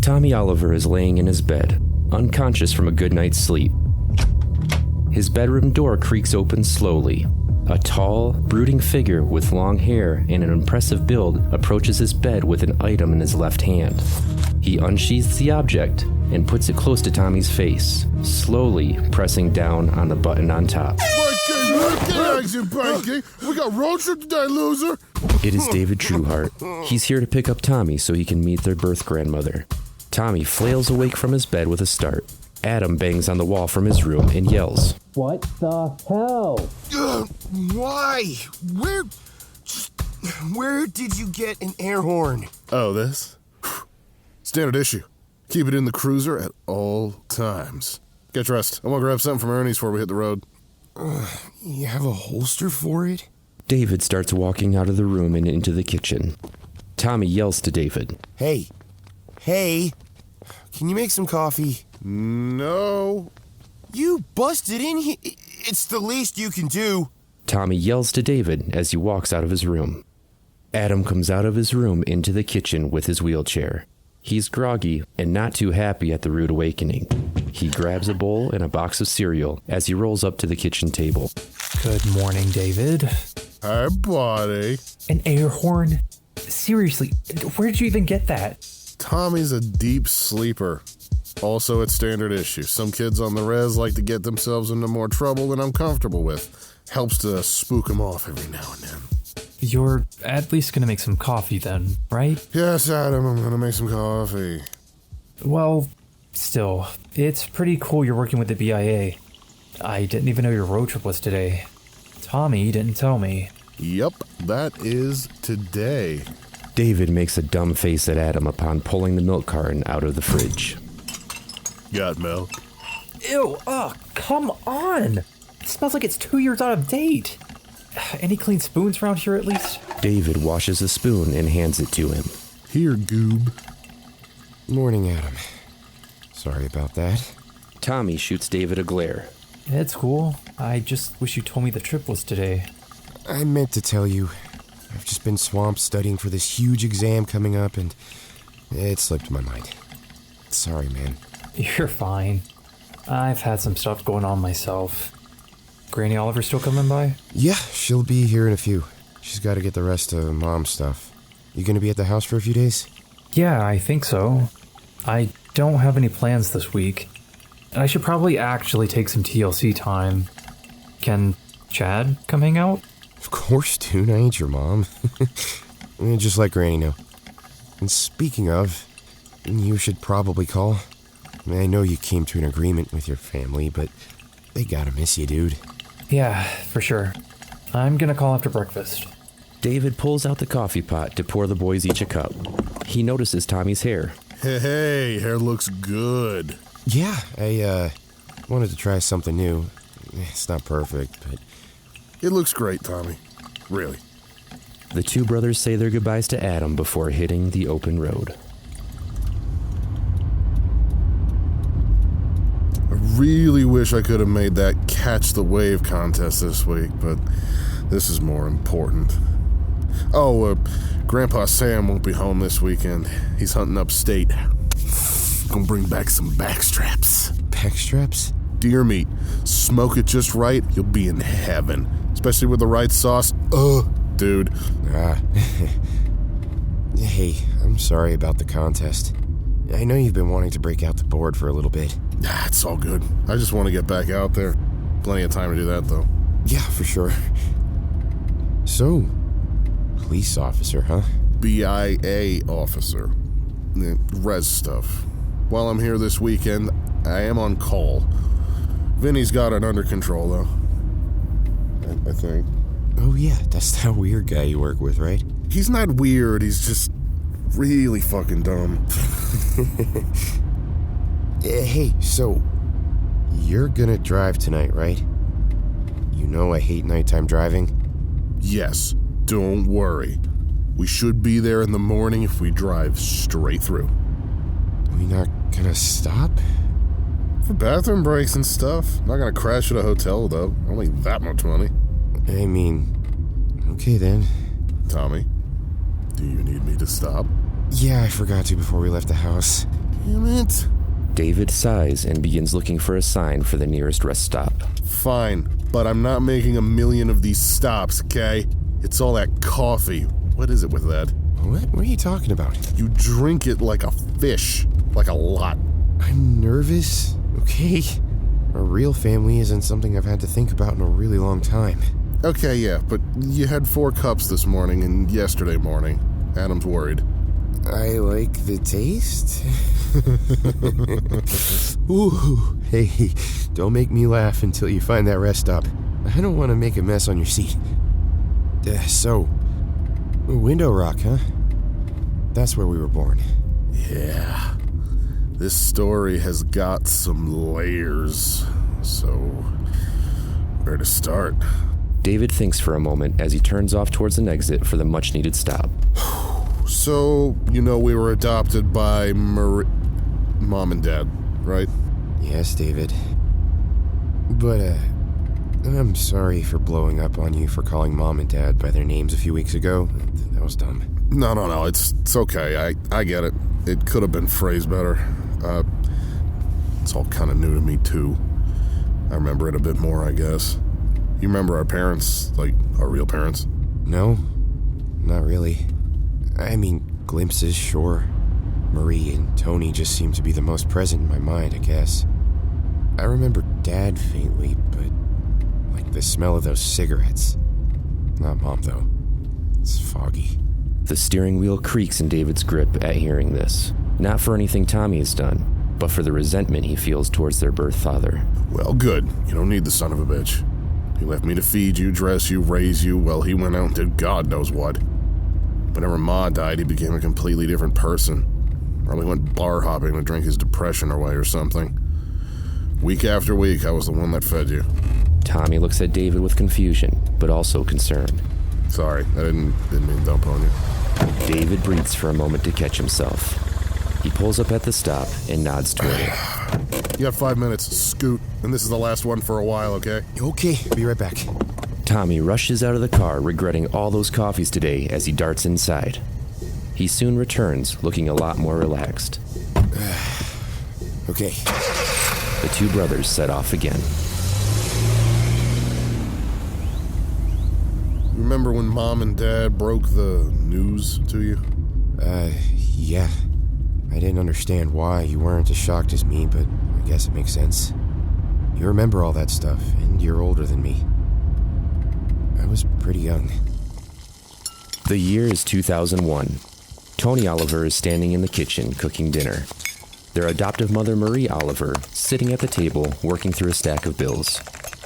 Tommy Oliver is laying in his bed, unconscious from a good night's sleep. His bedroom door creaks open slowly. A tall, brooding figure with long hair and an impressive build approaches his bed with an item in his left hand. He unsheathes the object and puts it close to Tommy's face, slowly pressing down on the button on top. We got road trip today, loser. It is David Trueheart. He's here to pick up Tommy so he can meet their birth grandmother. Tommy flails awake from his bed with a start. Adam bangs on the wall from his room and yells, "What the hell?" Why? Where did you get an air horn? Oh, this? Standard issue. Keep it in the cruiser at all times. Get dressed. I'm gonna grab something from Ernie's before we hit the road. You have a holster for it? David starts walking out of the room and into the kitchen. Tommy yells to David, Hey, can you make some coffee? No. You busted in here. It's the least you can do. Tommy yells to David as he walks out of his room. Adam comes out of his room into the kitchen with his wheelchair. He's groggy and not too happy at the rude awakening. He grabs a bowl and a box of cereal as he rolls up to the kitchen table. Good morning, David. Hi, buddy. An air horn? Seriously, where did you even get that? Tommy's a deep sleeper. Also, it's standard issue. Some kids on the res like to get themselves into more trouble than I'm comfortable with. Helps to spook them off every now and then. You're at least gonna make some coffee then, right? Yes, Adam, I'm gonna make some coffee. Well, still, it's pretty cool you're working with the BIA. I didn't even know your road trip was today. Tommy didn't tell me. Yep, that is today. David makes a dumb face at Adam upon pulling the milk carton out of the fridge. Got milk? Ew, come on! It smells like it's 2 years out of date. Any clean spoons around here at least? David washes a spoon and hands it to him. Here, goob. Morning, Adam. Sorry about that. Tommy shoots David a glare. It's cool. I just wish you told me the trip was today. I meant to tell you. I've just been swamped studying for this huge exam coming up, and it slipped my mind. Sorry, man. You're fine. I've had some stuff going on myself. Granny Oliver still coming by? Yeah, she'll be here in a few. She's got to get the rest of Mom's stuff. You gonna be at the house for a few days? Yeah, I think so. I don't have any plans this week. I should probably actually take some TLC time. Can Chad come hang out? Of course, dude. I ain't your mom. Just let Granny know. And speaking of, you should probably call. I know you came to an agreement with your family, but they gotta miss you, dude. Yeah, for sure. I'm gonna call after breakfast. David pulls out the coffee pot to pour the boys each a cup. He notices Tommy's hair. Hey, hair looks good. Yeah, I wanted to try something new. It's not perfect, but... It looks great, Tommy. Really. The two brothers say their goodbyes to Adam before hitting the open road. I really wish I could have made that catch the wave contest this week, but this is more important. Grandpa Sam won't be home this weekend. He's hunting upstate. Gonna bring back some backstraps. Backstraps? Deer meat. Smoke it just right, you'll be in heaven. Especially with the right sauce. Dude. Hey, I'm sorry about the contest. I know you've been wanting to break out the board for a little bit. It's all good. I just want to get back out there. Plenty of time to do that, though. Yeah, for sure. So, police officer, huh? BIA officer. Res stuff. While I'm here this weekend, I am on call. Vinny's got it under control, though. I think. Oh, yeah, that's that weird guy you work with, right? He's not weird, he's just really fucking dumb. Hey, so, you're gonna drive tonight, right? You know I hate nighttime driving. Yes, don't worry. We should be there in the morning if we drive straight through. We not gonna stop? For bathroom breaks and stuff. Not gonna crash at a hotel, though. Only that much money. I mean, okay then. Tommy, do you need me to stop? Yeah, I forgot to before we left the house. Damn it. David sighs and begins looking for a sign for the nearest rest stop. Fine, but I'm not making a million of these stops, okay? It's all that coffee. What is it with that? What are you talking about? You drink it like a fish. Like a lot. I'm nervous, okay? A real family isn't something I've had to think about in a really long time. Okay, yeah, but you had 4 cups this morning and yesterday morning. Adam's worried. I like the taste. Ooh, hey, don't make me laugh until you find that rest stop. I don't want to make a mess on your seat. So, Window Rock, huh? That's where we were born. Yeah. This story has got some layers. So, where to start? David thinks for a moment as he turns off towards an exit for the much-needed stop. So, we were adopted by Mom and Dad, right? Yes, David. But, I'm sorry for blowing up on you for calling Mom and Dad by their names a few weeks ago. That was dumb. No, it's okay. I get it. It could have been phrased better. It's all kind of new to me, too. I remember it a bit more, I guess. You remember our parents, like our real parents? No, not really. I mean, glimpses, sure. Marie and Tony just seem to be the most present in my mind, I guess. I remember Dad faintly, but like the smell of those cigarettes. Not Mom, though. It's foggy. The steering wheel creaks in David's grip at hearing this. Not for anything Tommy has done, but for the resentment he feels towards their birth father. Well, good. You don't need the son of a bitch. He left me to feed you, dress you, raise you, while he went out and did God knows what. Whenever Ma died, he became a completely different person. Probably went bar hopping to drink his depression away or something. Week after week, I was the one that fed you. Tommy looks at David with confusion, but also concern. Sorry, I didn't mean to dump on you. David breathes for a moment to catch himself. He pulls up at the stop and nods toward it. You got 5 minutes, scoot, and this is the last one for a while, okay? Okay, be right back. Tommy rushes out of the car, regretting all those coffees today as he darts inside. He soon returns, looking a lot more relaxed. Okay. The two brothers set off again. Remember when Mom and Dad broke the news to you? Yeah. I didn't understand why you weren't as shocked as me, but I guess it makes sense. You remember all that stuff, and you're older than me. I was pretty young. The year is 2001. Tony Oliver is standing in the kitchen cooking dinner. Their adoptive mother, Marie Oliver, sitting at the table working through a stack of bills.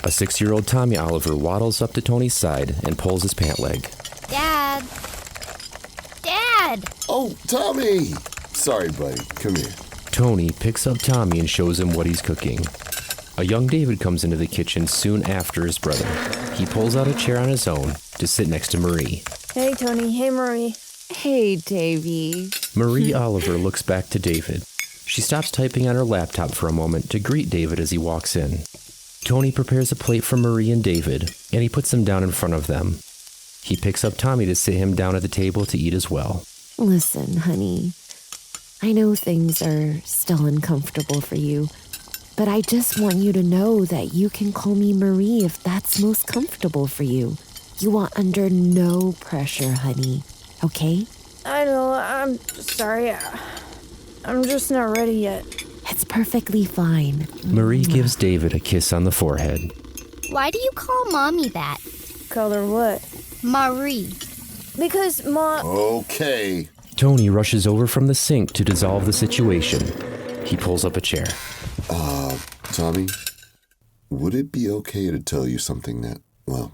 A 6-year-old Tommy Oliver waddles up to Tony's side and pulls his pant leg. Dad! Dad! Oh, Tommy! Sorry, buddy. Come here. Tony picks up Tommy and shows him what he's cooking. A young David comes into the kitchen soon after his brother. He pulls out a chair on his own to sit next to Marie. Hey, Tony. Hey, Marie. Hey, Davy. Marie Oliver looks back to David. She stops typing on her laptop for a moment to greet David as he walks in. Tony prepares a plate for Marie and David, and he puts them down in front of them. He picks up Tommy to sit him down at the table to eat as well. Listen, honey. I know things are still uncomfortable for you, but I just want you to know that you can call me Marie if that's most comfortable for you. You are under no pressure, honey. Okay? I know. I'm sorry. I'm just not ready yet. It's perfectly fine. Marie gives David a kiss on the forehead. Why do you call Mommy that? Call her what? Marie. Because Ma... Okay. Tony rushes over from the sink to dissolve the situation. He pulls up a chair. Tommy, would it be okay to tell you something that, well,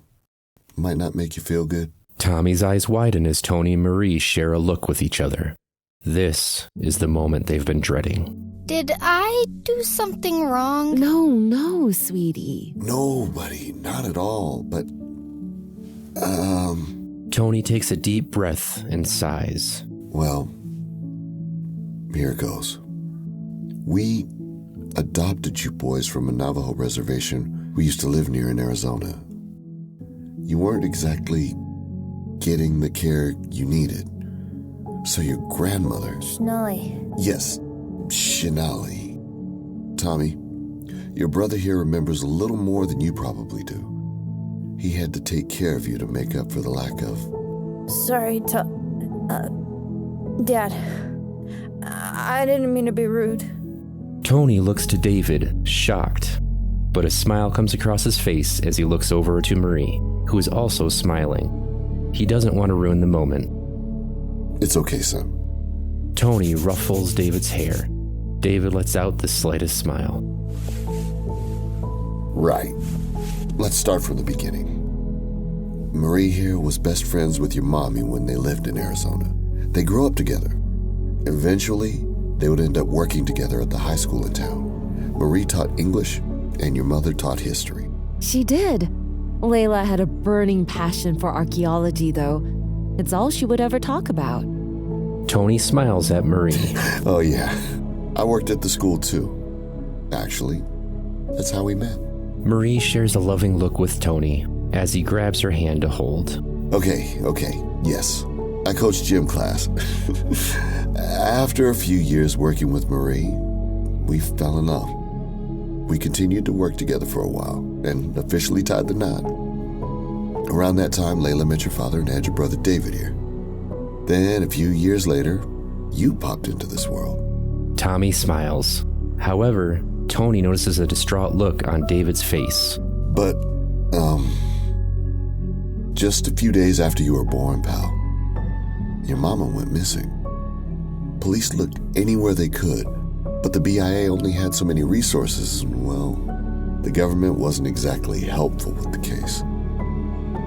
might not make you feel good? Tommy's eyes widen as Tony and Marie share a look with each other. This is the moment they've been dreading. Did I do something wrong? No, sweetie. No, buddy, not at all, but, Tony takes a deep breath and sighs. Well, here it goes. We adopted you boys from a Navajo reservation we used to live near in Arizona. You weren't exactly getting the care you needed. So your grandmother... Schnelly. Yes, Shinali. Tommy, your brother here remembers a little more than you probably do. He had to take care of you to make up for the lack of... Sorry, Dad. I didn't mean to be rude. Tony looks to David, shocked, but a smile comes across his face as he looks over to Marie, who is also smiling. He doesn't want to ruin the moment. It's okay, son. Tony ruffles David's hair. David lets out the slightest smile. Right. Let's start from the beginning. Marie here was best friends with your mommy when they lived in Arizona. They grew up together. Eventually, they would end up working together at the high school in town. Marie taught English, and your mother taught history. She did. Layla had a burning passion for archaeology, though. It's all she would ever talk about. Tony smiles at Marie. Oh, yeah. I worked at the school, too. Actually, that's how we met. Marie shares a loving look with Tony as he grabs her hand to hold. Okay, yes. I coached gym class. After a few years working with Marie, we fell in love. We continued to work together for a while and officially tied the knot. Around that time, Layla met your father and had your brother David here. Then, a few years later, you popped into this world. Tommy smiles. However, Tony notices a distraught look on David's face. But, just a few days after you were born, pal, your mama went missing. Police looked anywhere they could, but the BIA only had so many resources, and, well, the government wasn't exactly helpful with the case.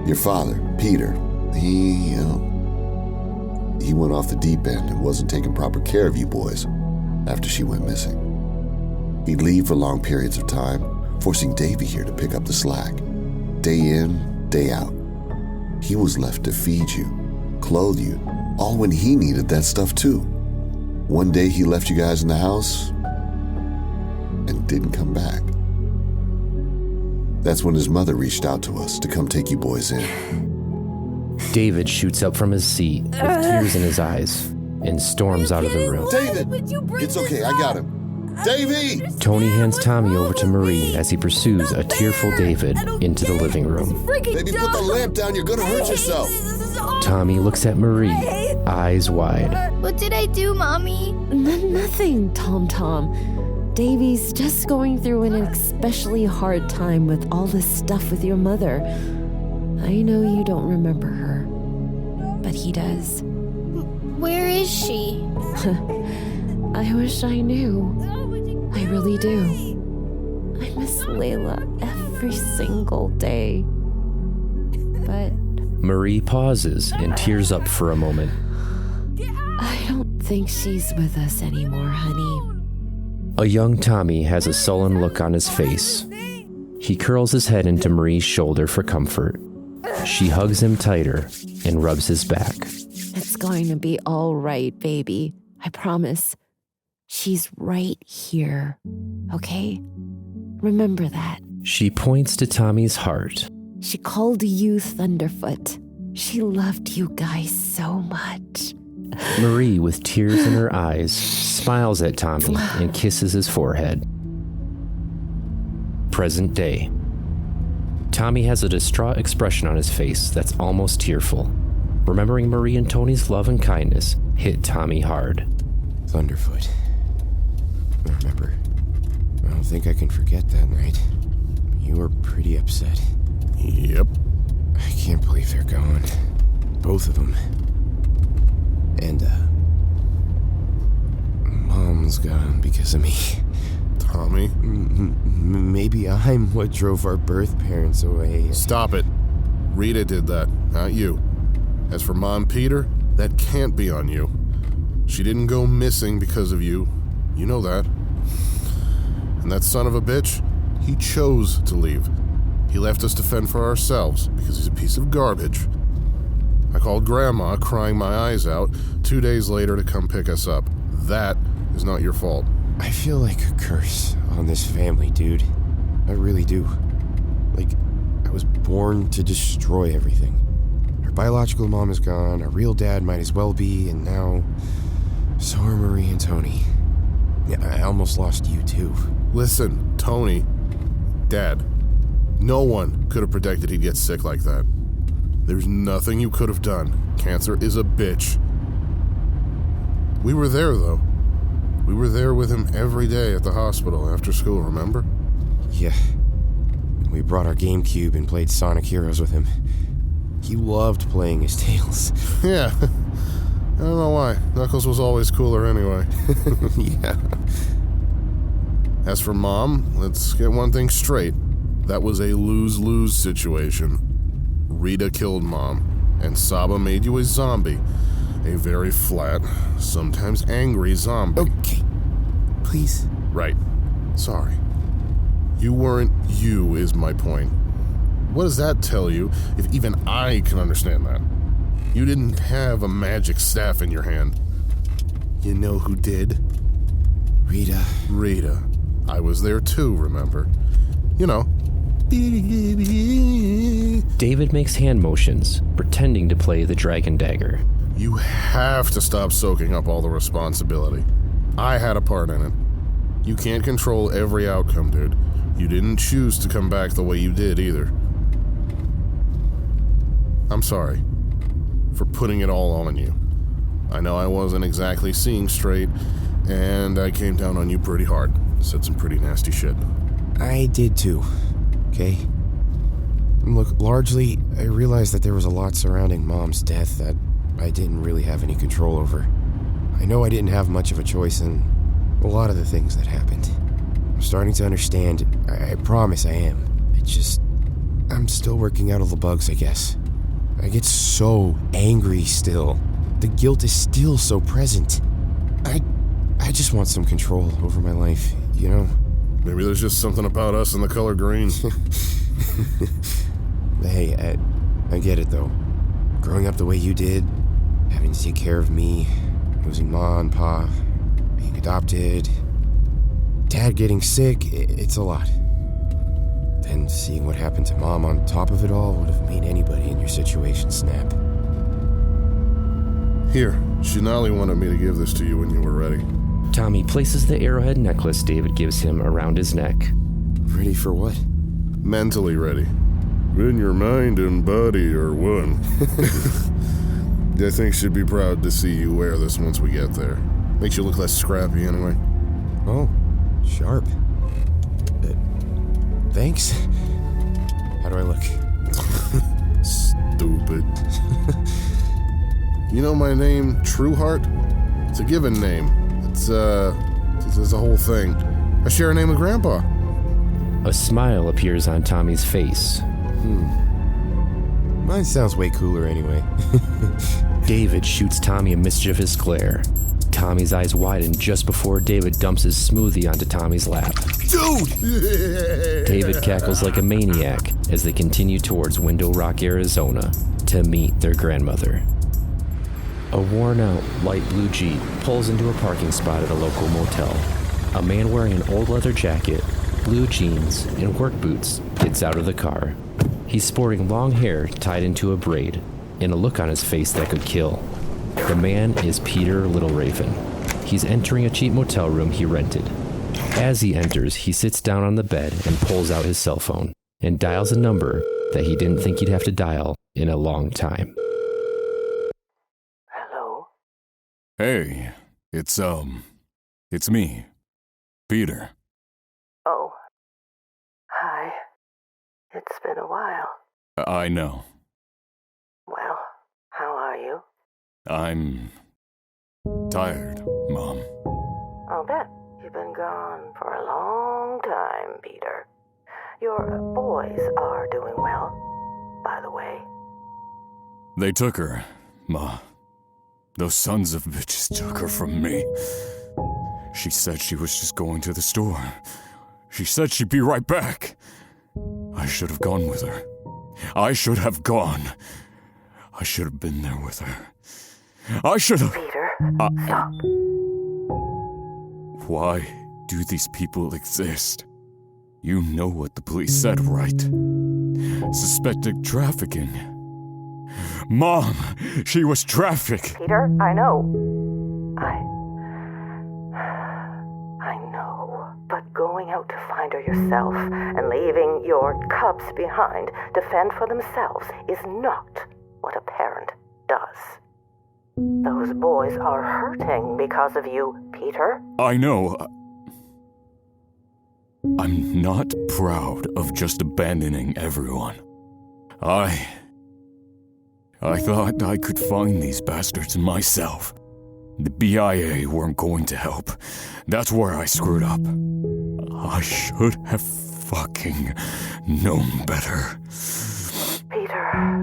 Your father, Peter, he went off the deep end and wasn't taking proper care of you boys after she went missing. He'd leave for long periods of time, forcing Davy here to pick up the slack. Day in, day out. He was left to feed you, clothe you, all when he needed that stuff too. One day he left you guys in the house and didn't come back. That's when his mother reached out to us to come take you boys in. David shoots up from his seat with tears in his eyes and storms out of the room. David! It's okay, I got him. Davy! Tony hands Tommy over to Marie as he pursues a tearful David into the living room. Baby, put the lamp down, you're gonna hurt yourself. Tommy looks at Marie, eyes wide. What did I do, Mommy? Nothing, Tom. Davy's just going through an especially hard time with all this stuff with your mother. I know you don't remember her, but he does. Where is she? I wish I knew. I really do. I miss Layla every single day. But Marie pauses and tears up for a moment. I don't think she's with us anymore, honey. A young Tommy has a sullen look on his face. He curls his head into Marie's shoulder for comfort. She hugs him tighter and rubs his back. It's going to be all right, baby. I promise. She's right here, okay? Remember that. She points to Tommy's heart. She called you Thunderfoot. She loved you guys so much. Marie, with tears in her eyes, smiles at Tommy and kisses his forehead. Present day. Tommy has a distraught expression on his face that's almost tearful. Remembering Marie and Tony's love and kindness hit Tommy hard. Thunderfoot. I remember. I don't think I can forget that night. You were pretty upset. Yep. I can't believe they're gone. Both of them. And, Mom's gone because of me. Tommy? Maybe I'm what drove our birth parents away. Stop it. Rita did that, not you. As for Mom Peter, that can't be on you. She didn't go missing because of you. You know that. And that son of a bitch, he chose to leave. He left us to fend for ourselves because he's a piece of garbage. I called Grandma, crying my eyes out, 2 days later to come pick us up. That is not your fault. I feel like a curse on this family, dude. I really do. Like, I was born to destroy everything. Our biological mom is gone, our real dad might as well be, and now so are Marie and Tony. Yeah, almost lost you too. Listen, Tony, Dad, no one could have predicted he'd get sick like that. There's nothing you could have done. Cancer is a bitch. We were there, though. We were there with him every day at the hospital after school, remember? Yeah. We brought our GameCube and played Sonic Heroes with him. He loved playing his Tails. Yeah. I don't know why. Knuckles was always cooler anyway. Yeah. As for Mom, let's get one thing straight. That was a lose-lose situation. Rita killed Mom, and Saba made you a zombie. A very flat, sometimes angry zombie. Okay. Please. Right. Sorry. You weren't you, is my point. What does that tell you, if even I can understand that? You didn't have a magic staff in your hand. You know who did? Rita. Rita. I was there too, remember? You know. David makes hand motions, pretending to play the dragon dagger. You have to stop soaking up all the responsibility. I had a part in it. You can't control every outcome, dude. You didn't choose to come back the way you did, either. I'm sorry for putting it all on you. I know I wasn't exactly seeing straight, and I came down on you pretty hard. Said some pretty nasty shit. I did too. Okay? Look, largely, I realized that there was a lot surrounding Mom's death that I didn't really have any control over. I know I didn't have much of a choice in a lot of the things that happened. I'm starting to understand. I promise I am. I'm still working out all the bugs, I guess. I get so angry still. The guilt is still so present. I just want some control over my life, you know? Maybe there's just something about us in the color green. Hey, I get it though. Growing up the way you did, having to take care of me, losing Ma and Pa, being adopted, Dad getting sick, it's a lot. Then seeing what happened to Mom on top of it all would have made anybody in your situation snap. Here, Shinali wanted me to give this to you when you were ready. Tommy places the arrowhead necklace David gives him around his neck. Ready for what? Mentally ready. When your mind and body are one. I think she'd be proud to see you wear this once we get there. Makes you look less scrappy anyway. Oh, sharp. Thanks. How do I look? Stupid. You know my name, Trueheart? It's a given name. It's a whole thing. I share a name with Grandpa. A smile appears on Tommy's face. Mine sounds way cooler anyway. David shoots Tommy a mischievous glare. Tommy's eyes widen just before David dumps his smoothie onto Tommy's lap. Dude! David cackles like a maniac as they continue towards Window Rock, Arizona, to meet their grandmother. A worn-out, light blue Jeep pulls into a parking spot at a local motel. A man wearing an old leather jacket, blue jeans, and work boots gets out of the car. He's sporting long hair tied into a braid, and a look on his face that could kill. The man is Peter Littleraven. He's entering a cheap motel room he rented. As he enters, he sits down on the bed and pulls out his cell phone and dials a number that he didn't think he'd have to dial in a long time. Hello? Hey, it's me, Peter. Oh. Hi. It's been a while. I know. Well, how are you? I'm tired, Mom. I'll bet. You've been gone for a long time, Peter. Your boys are doing well, by the way. They took her, Ma. Those sons of bitches took her from me. She said she was just going to the store. She said she'd be right back. I should have gone with her. I should have gone. I should have been there with her. I should have... Peter, stop. Why do these people exist? You know what the police said, right? Suspected trafficking. Mom, she was trafficked. Peter, I know. I know. after yourself and leaving your cubs behind to fend for themselves is not what a parent does. Those boys are hurting because of you, Peter. I know. I'm not proud of just abandoning everyone. I thought I could find these bastards myself. The BIA weren't going to help. That's where I screwed up. I should have fucking known better. Peter,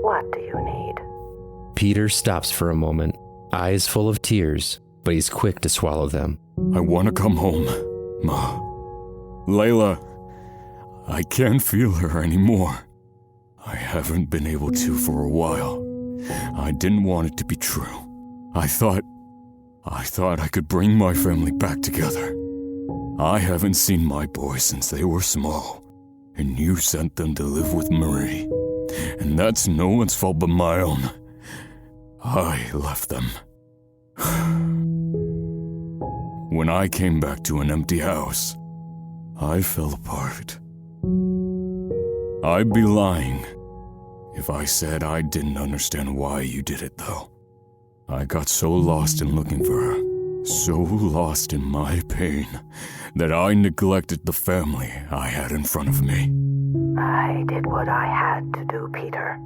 what do you need? Peter stops for a moment, eyes full of tears, but he's quick to swallow them. I want to come home, Ma. Layla, I can't feel her anymore. I haven't been able to for a while. I didn't want it to be true. I thought I could bring my family back together. I haven't seen my boys since they were small, and you sent them to live with Marie. And that's no one's fault but my own. I left them. When I came back to an empty house, I fell apart. I'd be lying if I said I didn't understand why you did it, though. I got so lost in looking for her, so lost in my pain, that I neglected the family I had in front of me. I did what I had to do, Peter.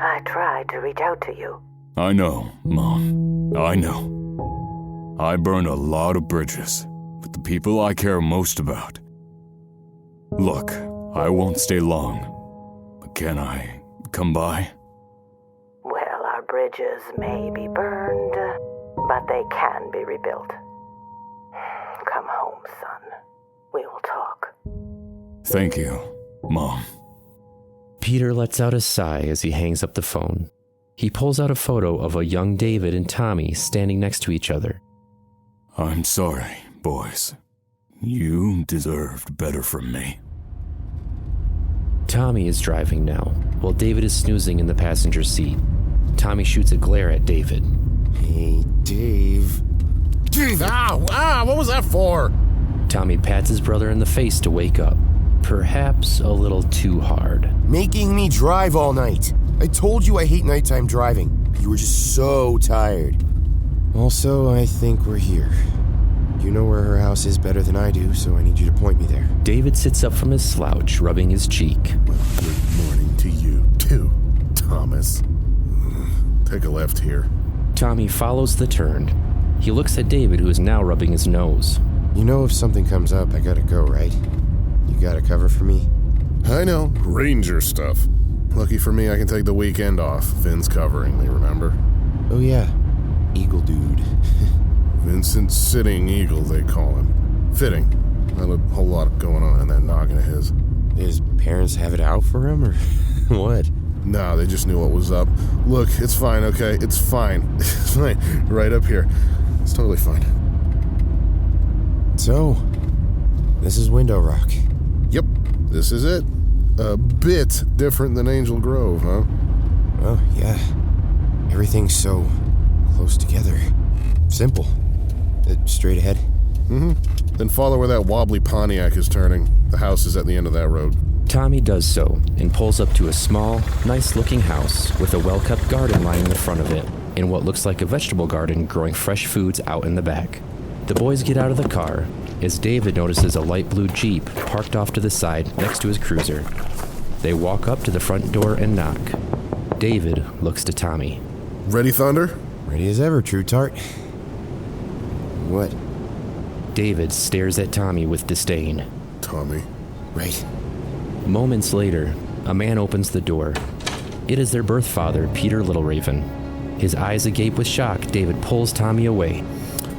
I tried to reach out to you. I know, Mom. I know. I burned a lot of bridges with the people I care most about. Look, I won't stay long, but can I come by? Well, our bridges may be burned, but they can be rebuilt. Come home, son. We will talk. Thank you, Mom. Peter lets out a sigh as he hangs up the phone. He pulls out a photo of a young David and Tommy standing next to each other. I'm sorry, boys. You deserved better from me. Tommy is driving now, while David is snoozing in the passenger seat. Tommy shoots a glare at David. Hey, Dave. Dave! What was that for? Tommy pats his brother in the face to wake up. Perhaps a little too hard. Making me drive all night. I told you I hate nighttime driving. You were just so tired. Also, I think we're here. You know where her house is better than I do, so I need you to point me there. David sits up from his slouch, rubbing his cheek. Well, good morning to you, too, Thomas. Take a left here. Tommy follows the turn. He looks at David, who is now rubbing his nose. You know if something comes up, I gotta go, right? You got a cover for me? I know, ranger stuff. Lucky for me, I can take the weekend off. Vin's covering me, remember? Oh yeah, Eagle Dude. Vincent Sitting Eagle, they call him. Fitting. Not a whole lot going on in that noggin of his. Did his parents have it out for him, or what? Nah, they just knew what was up. Look, it's fine, okay? It's fine. It's fine. Right up here. It's totally fine. So, this is Window Rock. Yep, this is it. A bit different than Angel Grove, huh? Oh, yeah. Everything's so close together. Simple. Straight ahead. Mm-hmm. Then follow where that wobbly Pontiac is turning. The house is at the end of that road. Tommy does so and pulls up to a small, nice-looking house with a well-kept garden lining the front of it and what looks like a vegetable garden growing fresh foods out in the back. The boys get out of the car as David notices a light blue Jeep parked off to the side next to his cruiser. They walk up to the front door and knock. David looks to Tommy. Ready, Thunder? Ready as ever, True Tart. What? David stares at Tommy with disdain. Tommy. Right. Moments later, a man opens the door. It is their birth father, Peter Littleraven. His eyes agape with shock, David pulls Tommy away.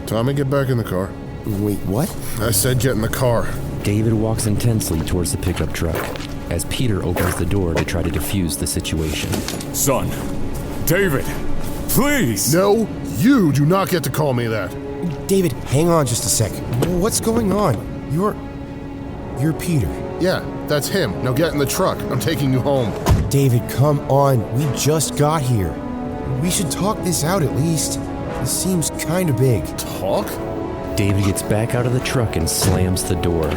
Tommy, get back in the car. Wait, what? I said get in the car. David walks intensely towards the pickup truck as Peter opens the door to try to defuse the situation. Son, David, please! No, you do not get to call me that. David, hang on just a sec. What's going on? You're Peter. Yeah, that's him. Now get in the truck. I'm taking you home. David, come on. We just got here. We should talk this out at least. This seems kind of big. Talk? David gets back out of the truck and slams the door.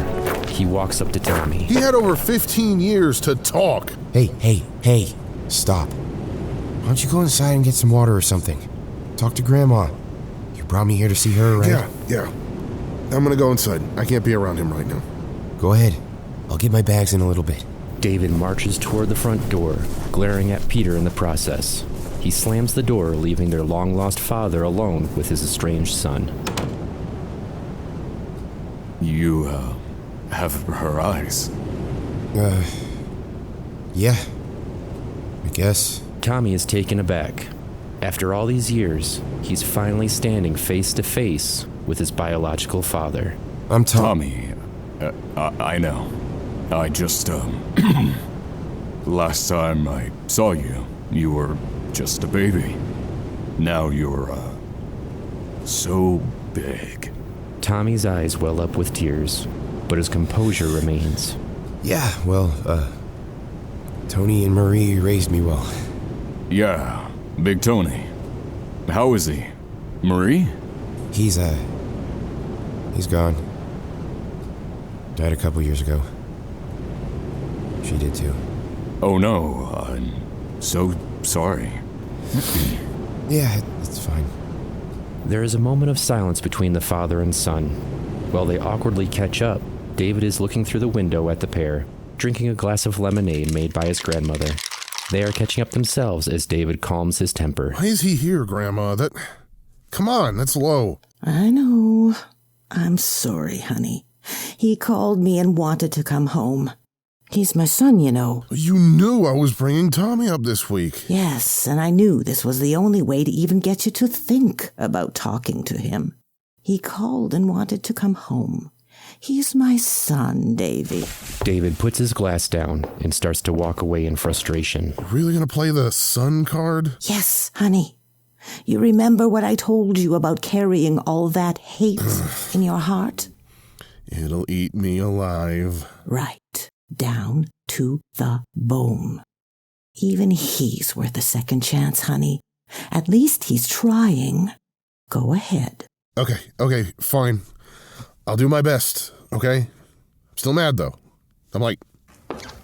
He walks up to Tommy. He had over 15 years to talk. Hey, stop. Why don't you go inside and get some water or something? Talk to Grandma. You brought me here to see her, right? Yeah. I'm gonna go inside. I can't be around him right now. Go ahead. I'll get my bags in a little bit. David marches toward the front door, glaring at Peter in the process. He slams the door, leaving their long-lost father alone with his estranged son. You, have her eyes. Yeah. I guess. Tommy is taken aback. After all these years, he's finally standing face to face with his biological father. I'm Tommy. I know. I just, last time I saw you, you were just a baby. Now you're, so big. Tommy's eyes well up with tears, but his composure remains. Yeah, well, Tony and Marie raised me well. Yeah, Big Tony. How is he? Marie? He's gone. Died a couple years ago. She did too. Oh no, I'm so sorry. Yeah, it's fine. There is a moment of silence between the father and son. While they awkwardly catch up, David is looking through the window at the pair, drinking a glass of lemonade made by his grandmother. They are catching up themselves as David calms his temper. Why is he here, Grandma? Come on, that's low. I know. I'm sorry, honey. He called me and wanted to come home. He's my son, you know. You knew I was bringing Tommy up this week. Yes, and I knew this was the only way to even get you to think about talking to him. He called and wanted to come home. He's my son, Davy. David puts his glass down and starts to walk away in frustration. Really gonna play the son card? Yes, honey. You remember what I told you about carrying all that hate in your heart? It'll eat me alive. Right. Down to the bone. Even he's worth a second chance, honey. At least he's trying. Go ahead. Okay, fine. I'll do my best, okay? Still mad, though. I'm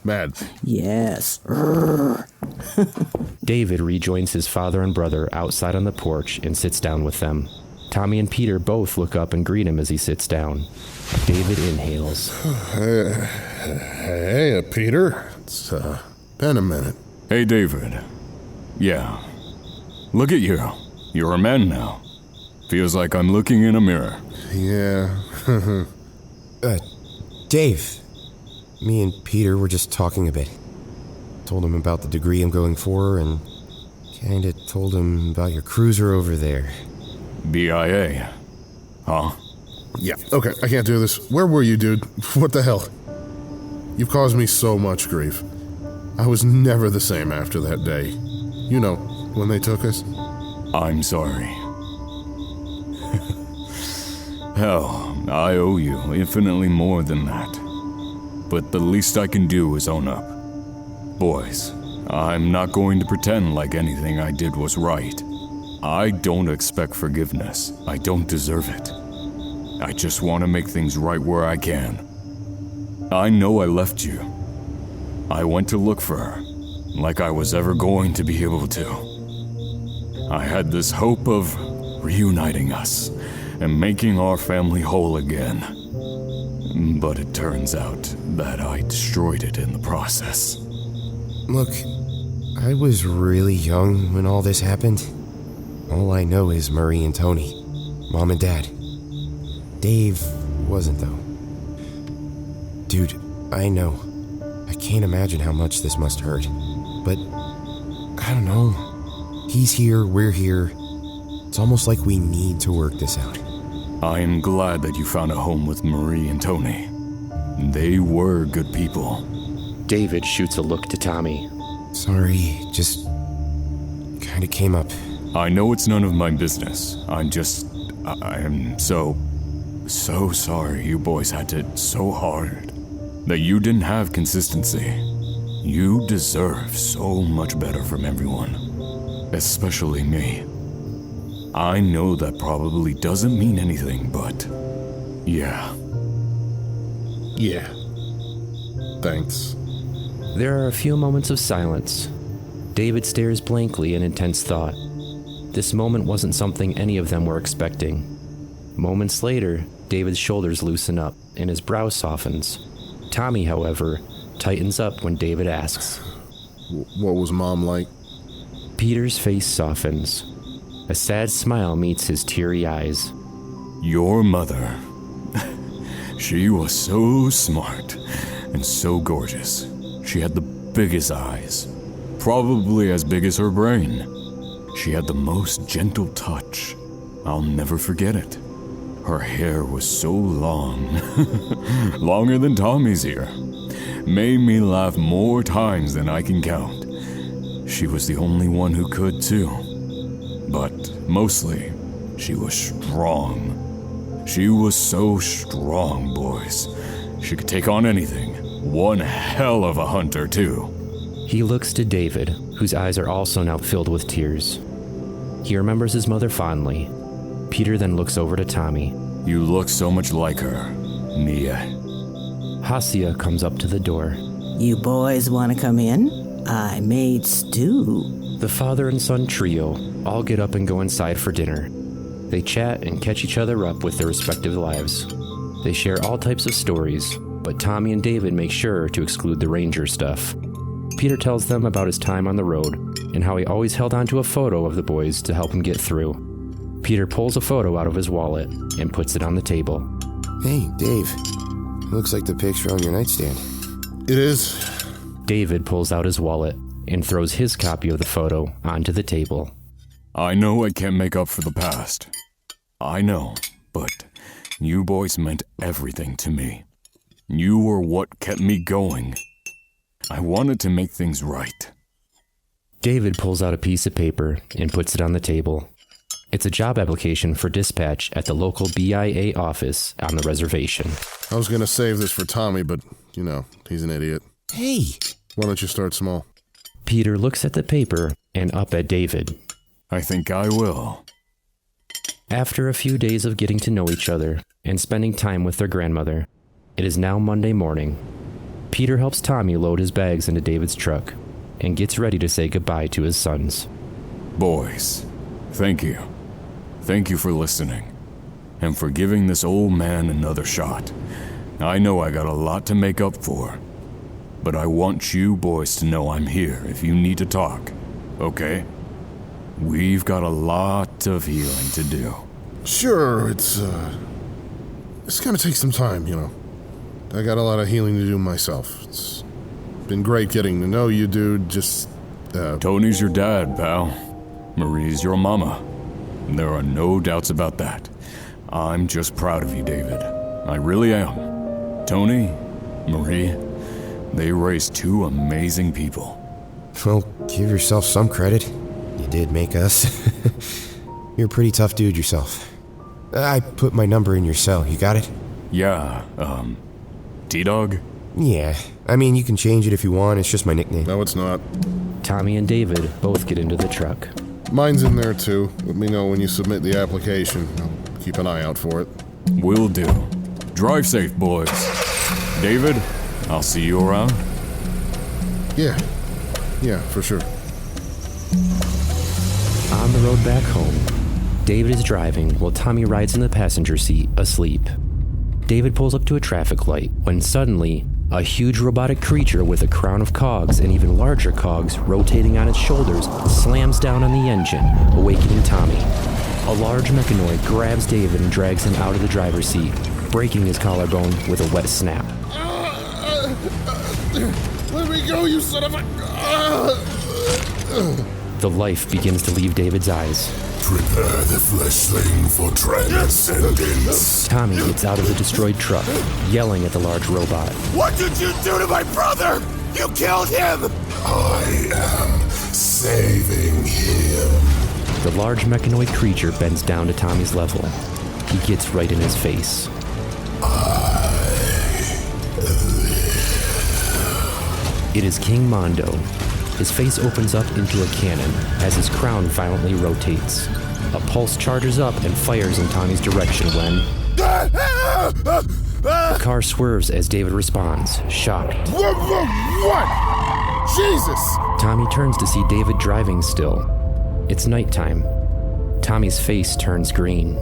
mad. Yes. David rejoins his father and brother outside on the porch and sits down with them. Tommy and Peter both look up and greet him as he sits down. David inhales. Hey, Peter. It's been a minute. Hey, David. Yeah. Look at you. You're a man now. Feels like I'm looking in a mirror. Yeah. Dave. Me and Peter were just talking a bit. Told him about the degree I'm going for and kinda told him about your cruiser over there. BIA. Huh? Yeah, okay, I can't do this. Where were you, dude? What the hell? You've caused me so much grief. I was never the same after that day. You know, when they took us. I'm sorry. Hell, I owe you infinitely more than that. But the least I can do is own up. Boys, I'm not going to pretend like anything I did was right. I don't expect forgiveness. I don't deserve it. I just want to make things right where I can. I know I left you. I went to look for her, like I was ever going to be able to. I had this hope of reuniting us and making our family whole again. But it turns out that I destroyed it in the process. Look, I was really young when all this happened. All I know is Marie and Tony, Mom and Dad. Dave wasn't, though. Dude, I know. I can't imagine how much this must hurt. But, I don't know. He's here, we're here. It's almost like we need to work this out. I am glad that you found a home with Marie and Tony. They were good people. David shoots a look to Tommy. Sorry, just kinda came up. I know it's none of my business. I am so sorry you boys had it so hard. That you didn't have consistency. You deserve so much better from everyone. Especially me. I know that probably doesn't mean anything, but yeah. Yeah. Thanks. There are a few moments of silence. David stares blankly in intense thought. This moment wasn't something any of them were expecting. Moments later, David's shoulders loosen up and his brow softens. Tommy, however, tightens up when David asks, What was Mom like? Peter's face softens. A sad smile meets his teary eyes. Your mother. She was so smart and so gorgeous. She had the biggest eyes, probably as big as her brain. She had the most gentle touch. I'll never forget it. Her hair was so long, longer than Tommy's here. Made me laugh more times than I can count. She was the only one who could too. But mostly, she was strong. She was so strong, boys. She could take on anything. One hell of a hunter too. He looks to David, whose eyes are also now filled with tears. He remembers his mother fondly. Peter then looks over to Tommy. You look so much like her, Mia. Hasia comes up to the door. You boys want to come in? I made stew. The father and son trio all get up and go inside for dinner. They chat and catch each other up with their respective lives. They share all types of stories, but Tommy and David make sure to exclude the ranger stuff. Peter tells them about his time on the road and how he always held onto a photo of the boys to help him get through. Peter pulls a photo out of his wallet and puts it on the table. Hey, Dave. Looks like the picture on your nightstand. It is. David pulls out his wallet and throws his copy of the photo onto the table. I know I can't make up for the past. I know, but you boys meant everything to me. You were what kept me going. I wanted to make things right. David pulls out a piece of paper and puts it on the table. It's a job application for dispatch at the local BIA office on the reservation. I was going to save this for Tommy, but, he's an idiot. Hey! Why don't you start small? Peter looks at the paper and up at David. I think I will. After a few days of getting to know each other and spending time with their grandmother, it is now Monday morning. Peter helps Tommy load his bags into David's truck and gets ready to say goodbye to his sons. Boys, thank you. Thank you for listening and for giving this old man another shot. I know I got a lot to make up for, but I want you boys to know I'm here if you need to talk, okay? We've got a lot of healing to do. Sure, it's gonna take some time, I got a lot of healing to do myself. It's been great getting to know you, dude. Tony's your dad, pal. Marie's your mama. There are no doubts about that. I'm just proud of you, David. I really am. Tony, Marie, they raised two amazing people. Well, give yourself some credit. You did make us. You're a pretty tough dude yourself. I put my number in your cell. You got it? Yeah, T-Dog? Yeah. I mean, you can change it if you want. It's just my nickname. No, it's not. Tommy and David both get into the truck. Mine's in there, too. Let me know when you submit the application. I'll keep an eye out for it. Will do. Drive safe, boys. David, I'll see you around. Yeah, for sure. On the road back home, David is driving while Tommy rides in the passenger seat, asleep. David pulls up to a traffic light when suddenly, a huge robotic creature with a crown of cogs and even larger cogs rotating on its shoulders slams down on the engine, awakening Tommy. A large mechanoid grabs David and drags him out of the driver's seat, breaking his collarbone with a wet snap. Let me go, you son of a... The life begins to leave David's eyes. Prepare the fleshling for transcendence. Tommy gets out of the destroyed truck, yelling at the large robot. What did you do to my brother? You killed him! I am saving him. The large mechanoid creature bends down to Tommy's level. He gets right in his face. It is King Mondo. His face opens up into a cannon as his crown violently rotates. A pulse charges up and fires in Tommy's direction when the car swerves as David responds, shocked. What? Jesus! Tommy turns to see David driving still. It's nighttime. Tommy's face turns green.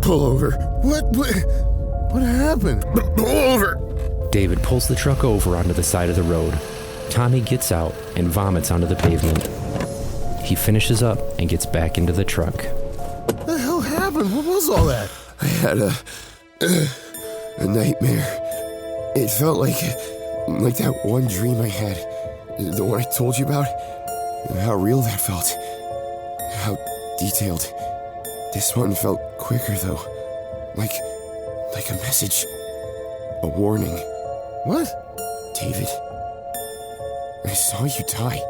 Pull over. What happened? Pull over! David pulls the truck over onto the side of the road. Tommy gets out and vomits onto the pavement. He finishes up and gets back into the truck. What the hell happened? What was all that? I had a nightmare. It felt like that one dream I had. The one I told you about. How real that felt. How detailed. This one felt quicker, though. Like a message. A warning. What? David, I saw you die.